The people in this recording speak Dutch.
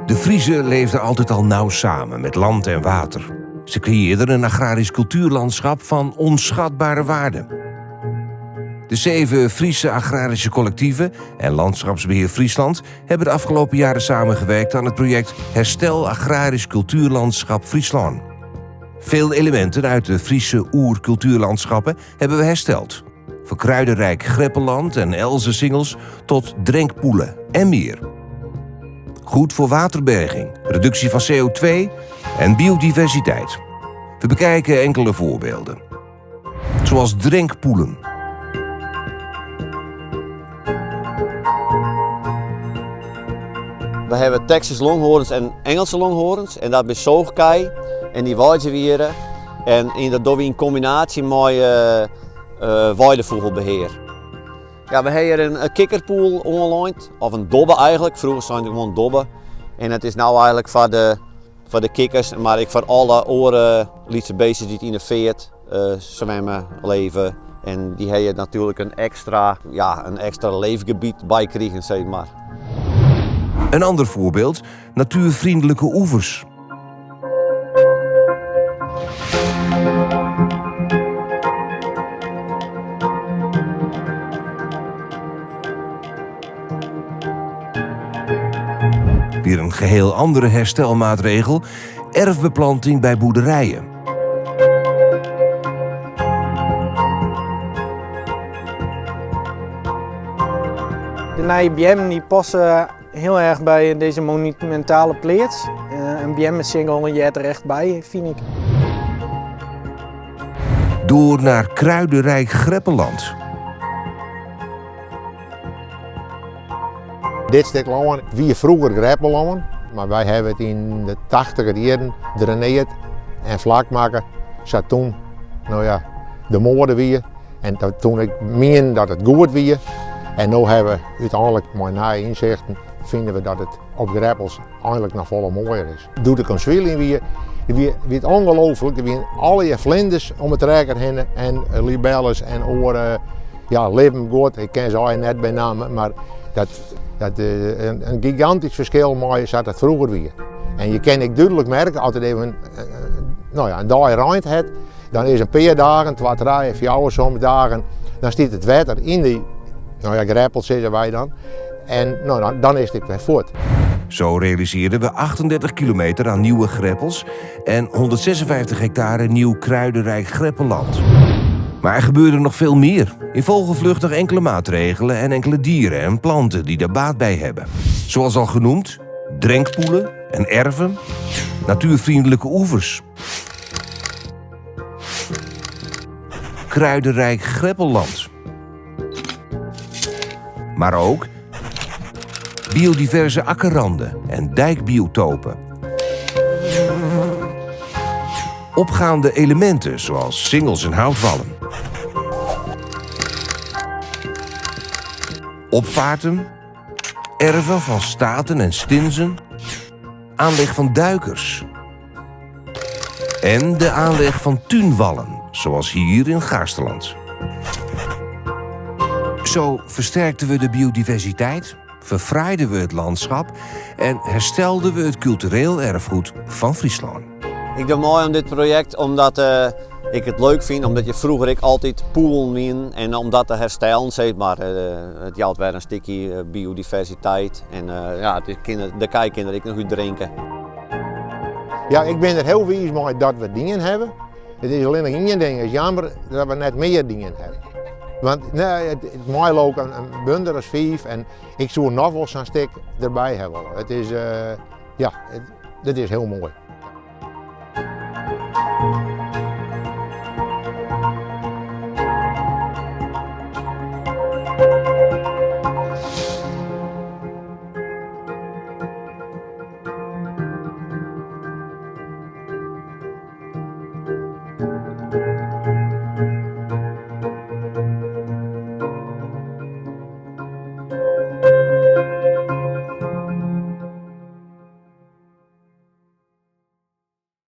De Friezen leefden altijd al nauw samen met land en water. Ze creëerden een agrarisch cultuurlandschap van onschatbare waarde. De 7 Friese agrarische collectieven en Landschapsbeheer Friesland hebben de afgelopen jaren samengewerkt aan het project Herstel Agrarisch Cultuurlandschap Friesland. Veel elementen uit de Friese oercultuurlandschappen hebben we hersteld. Van kruidenrijk Greppelland en Elzensingels tot Drenkpoelen en meer. Goed voor waterberging, reductie van CO2 en biodiversiteit. We bekijken enkele voorbeelden. Zoals Drenkpoelen. We hebben Texas longhorens en Engelse longhorens en dat is zoogkei en die weidewieren en dat doen we in combinatie met weidevogelbeheer. Ja, we hebben een kikkerpoel online, of een dobbe eigenlijk. Vroeger zijn het gewoon dobben. En het is nou eigenlijk voor de kikkers, maar ook voor alle orenlietse beesten die in de veert zwemmen, leven. En die hebben natuurlijk een extra leefgebied bij krijgen, zeg maar. Een ander voorbeeld, natuurvriendelijke oevers. Weer een geheel andere herstelmaatregel, erfbeplanting bij boerderijen. De nieuwe BM die passen heel erg bij deze monumentale plaats. Een BM met single je er echt bij, vind ik. Door naar kruidenrijk Greppelland. Dit stuk land wie vroeger Greppelland, maar wij hebben het in de 80er jaren draineerd en vlak maken. Zat toen, de moorden weer. En toen ik meen dat het goed weer. En nu hebben we uiteindelijk met na inzichten vinden we dat het op Greppels eigenlijk nog volle mooier is. Doe de conswilling weer het ongelooflijk. Er zijn alle vlinders om het trekker heen en libelles en oren. Ja, leven goed. Ik ken ze net bij naam, maar dat een gigantisch verschil mooier zat het vroeger weer. En je kan ik duidelijk merken als het even een dag ruimte hebt, dan is een paar dagen, 2, 3, 4 soms dagen, dan stiet het water in die greppels zeggen wij dan. En dan is het weer voort. Zo realiseerden we 38 kilometer aan nieuwe greppels en 156 hectare nieuw kruidenrijk Greppelland. Maar er gebeurde nog veel meer. In vogelvlucht nog enkele maatregelen en enkele dieren en planten die er baat bij hebben. Zoals al genoemd, drenkpoelen en erven, natuurvriendelijke oevers. Kruidenrijk Greppelland. Maar ook biodiverse akkerranden en dijkbiotopen. Opgaande elementen zoals singels en houtwallen. Opvaarten, erven van staten en stinsen, aanleg van duikers en de aanleg van tuinwallen, zoals hier in Gaarsterland. Zo versterkten we de biodiversiteit, verfraaiden we het landschap en herstelden we het cultureel erfgoed van Friesland. Ik vind het mooi aan dit project omdat ik het leuk vind, omdat je vroeger altijd poelen in en om dat te herstellen, zeg maar. Het geldt weer een stukje biodiversiteit en de kijkkinderen ik nog goed drinken. Ja, ik ben er heel wijs mee dat we dingen hebben. Het is alleen nog één ding, het is jammer dat we net meer dingen hebben. Want het mooie ook een bunder als 5 en ik zou nog wel zo'n stuk erbij hebben. Het is, dit is heel mooi.